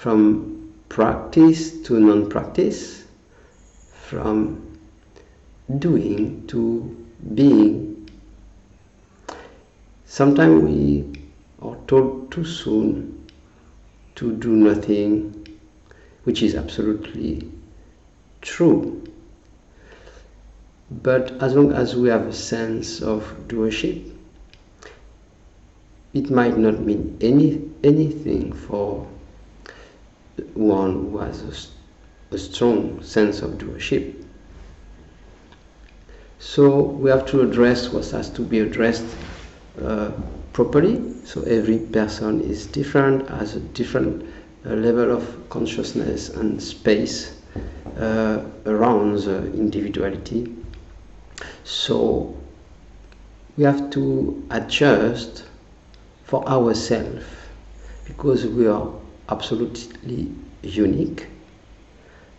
from practice to non-practice, from doing to being. Sometimes we are told too soon to do nothing, which is absolutely true. But as long as we have a sense of doership, it might not mean anything for one who has a strong sense of doership. So we have to address what has to be addressed properly. So every person is different, has a different level of consciousness and space around the individuality. So we have to adjust for ourselves, because we are absolutely unique.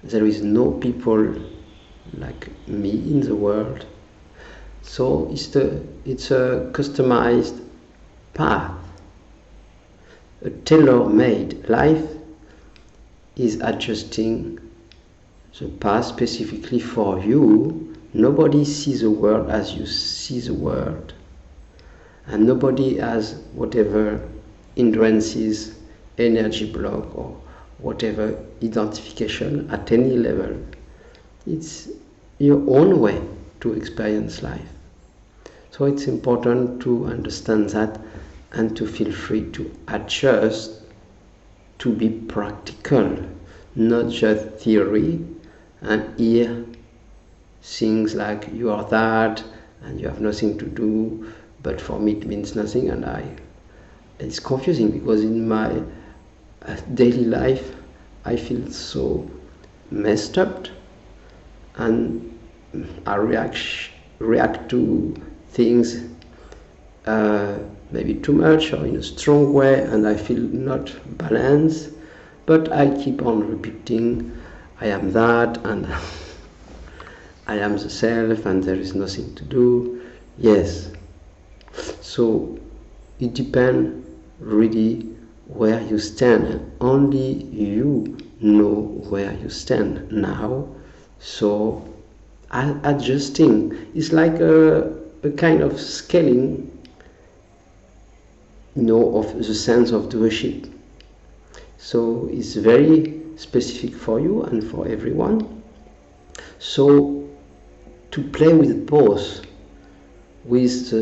There is no people like me in the world. So it's a customized path. A tailor-made life is adjusting the path specifically for you. Nobody sees the world as you see the world, and nobody has whatever hindrances, energy block, or whatever identification at any level. It's your own way to experience life. So it's important to understand that and to feel free to adjust, to be practical, not just theory and hear things like you are that and you have nothing to do, but for me it means nothing. And it's confusing, because in my daily life I feel so messed up, and I react to things maybe too much or in a strong way, and I feel not balanced, but I keep on repeating I am that, and I am the self, and there is nothing to do. Yes. So it depends really where you stand. Only you know where you stand now. So adjusting is like a kind of scaling, of the sense of doership. So it's very specific for you and for everyone. So to play with both, with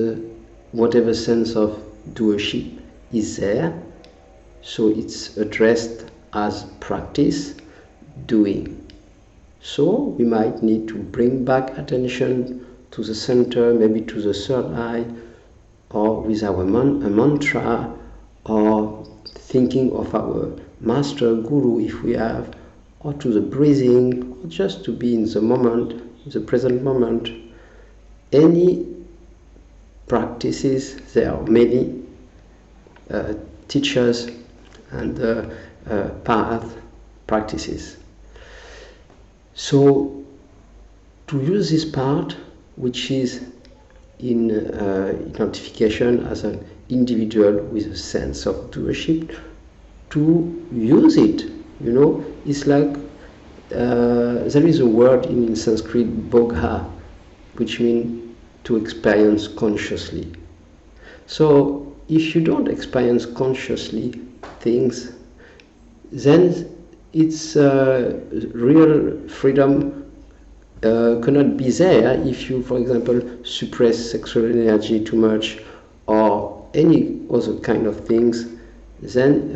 whatever sense of doership is there, so it's addressed as practice, doing. So we might need to bring back attention to the center, maybe to the third eye, or with our a mantra, or thinking of our master, guru if we have, or to the breathing, or just to be in the moment, the present moment. Any practices, there are many teachers and path practices. So to use this part, which is in identification as an individual with a sense of doership, to use it, it's like there is a word in Sanskrit, bogha, which means to experience consciously. So if you don't experience consciously things, then it's real freedom cannot be there if you, for example, suppress sexual energy too much or any other kind of things. Then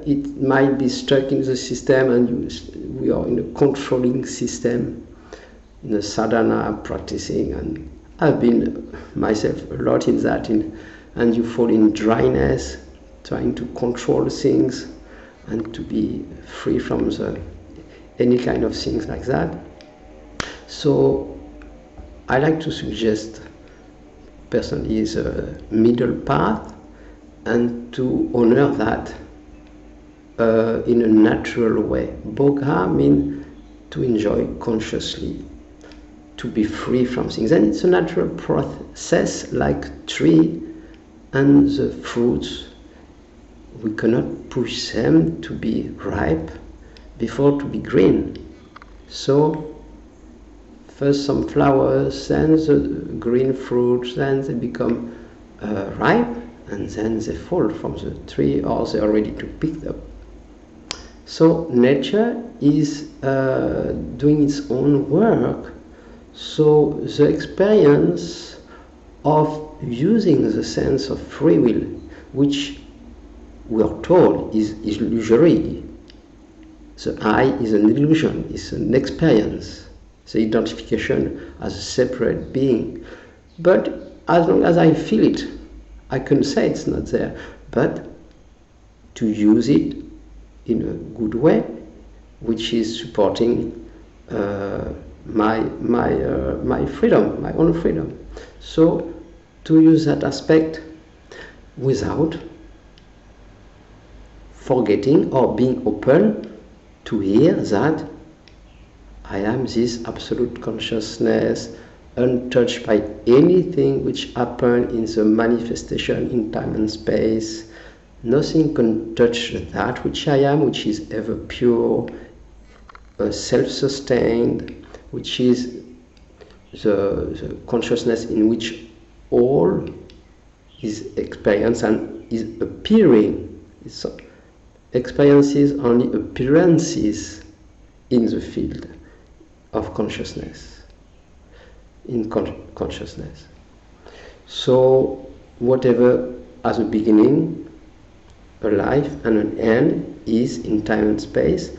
it might be stuck in the system, and we are in a controlling system, in a sadhana practicing, and I've been myself a lot in that, and you fall in dryness, trying to control things and to be free from any kind of things like that. So I like to suggest personally is a middle path, and to honor that in a natural way. Bogha means to enjoy consciously, to be free from things. And it's a natural process, like tree and the fruits. we cannot push them to be ripe before to be green. So first some flowers, then the green fruits, then they become ripe, and then they fall from the tree, or they are ready to pick them. So nature is doing its own work. So the experience of using the sense of free will, which we are told is illusory. The I is an illusion, it's an experience, the identification as a separate being. But as long as I feel it, I can say it's not there. But to use it in a good way, which is supporting my freedom, my own freedom. So to use that aspect without forgetting or being open to hear that I am this absolute consciousness, untouched by anything which happened in the manifestation in time and space. Nothing can touch that which I am, which is ever pure, self-sustained, which is the consciousness in which all is experienced and is appearing. Experiences only appearances in the field of consciousness, in consciousness. So whatever has a beginning, a life and an end is in time and space,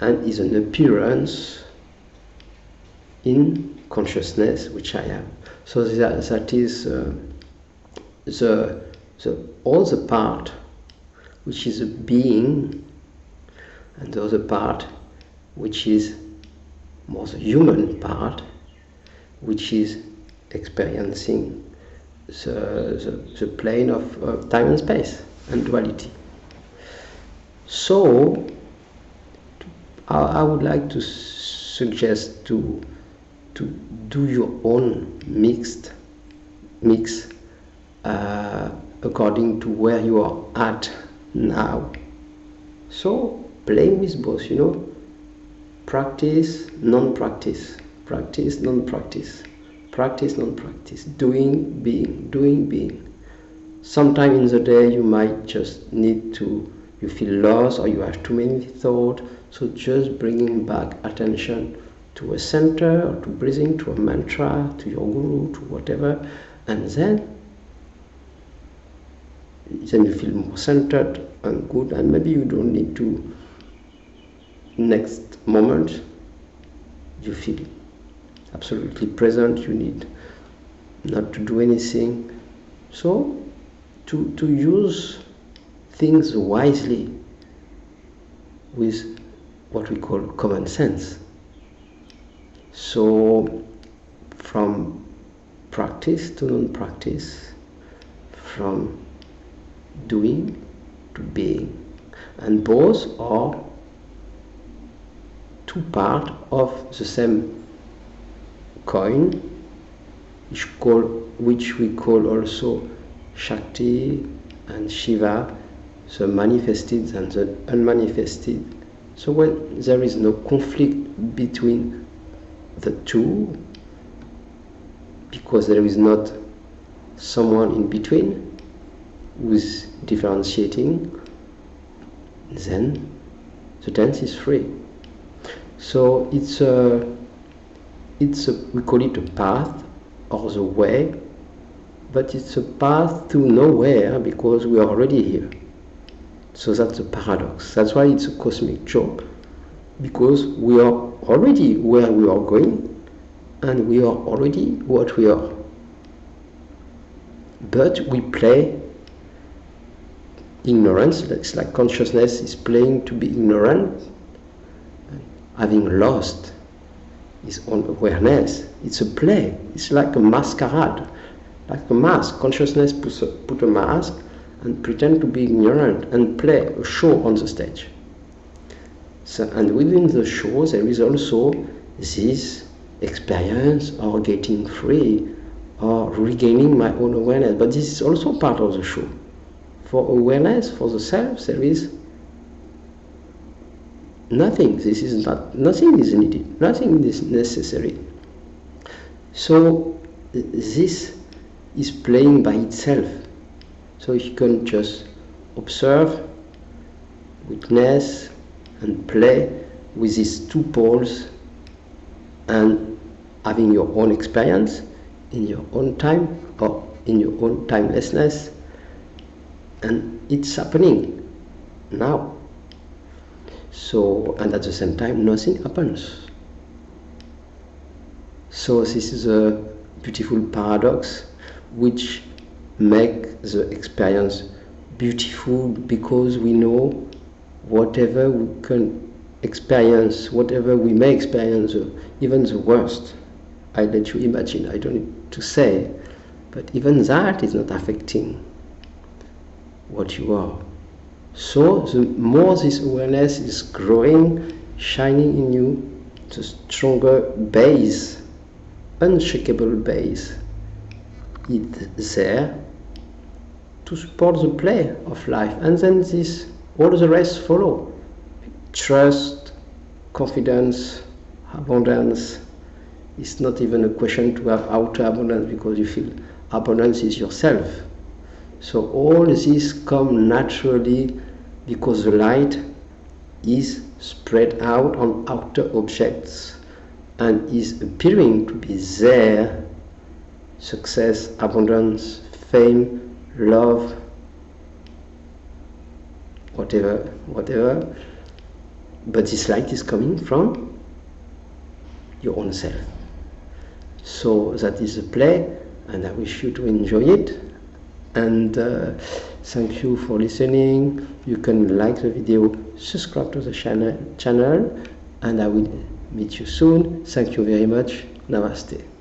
and is an appearance in consciousness which I am. So that is all the part which is a being, and the other part which is more the human part, which is experiencing the plane of time and space and duality. So I would like to suggest to do your own mix according to where you are at now. So playing with both, practice, non-practice, practice, non-practice, practice, non-practice, doing, being. Sometime in the day you might just need to, you feel lost or you have too many thoughts, so just bringing back attention to a center, or to breathing, to a mantra, to your guru, to whatever, and then you feel more centered and good, and maybe you don't need to, next moment you feel absolutely present, you need not to do anything. So to use things wisely with what we call common sense. So from practice to non-practice, from doing to being, and both are two parts of the same coin, which we call also Shakti and Shiva, the manifested and the unmanifested. So when there is no conflict between the two, because there is not someone in between who is differentiating, then the dance is free. So it's a we call it a path or the way, but it's a path to nowhere because we are already here. So that's a paradox. That's why it's a cosmic joke, because we are already where we are going, and we are already what we are. But we play ignorance. It's like consciousness is playing to be ignorant, having lost its own awareness. It's a play. It's like a masquerade, like a mask. Consciousness put a mask and pretend to be ignorant and play a show on the stage. So, and within the show there is also this experience or getting free or regaining my own awareness. But this is also part of the show. for awareness, for the self, there is nothing. This is not, nothing is needed, nothing is necessary. So this is playing by itself. So you can just observe, witness, and play with these two poles, and having your own experience in your own time or in your own timelessness. And it's happening now. So, and at the same time, nothing happens. So this is a beautiful paradox which makes the experience beautiful, because we know whatever we can experience, whatever we may experience, even the worst, I let you imagine, I don't need to say, but even that is not affecting what you are. So the more this awareness is growing, shining in you, the stronger base, unshakable base, is there to support the play of life. And then this, all the rest follow. Trust, confidence, abundance. It's not even a question to have outer abundance, because you feel abundance is yourself. So all this comes naturally because the light is spread out on outer objects and is appearing to be there. Success, abundance, fame, love, whatever. But this light is coming from your own self. So that is the play, and I wish you to enjoy it. And thank you for listening. You can like the video, subscribe to the channel, and I will meet you soon. Thank you very much. Namaste.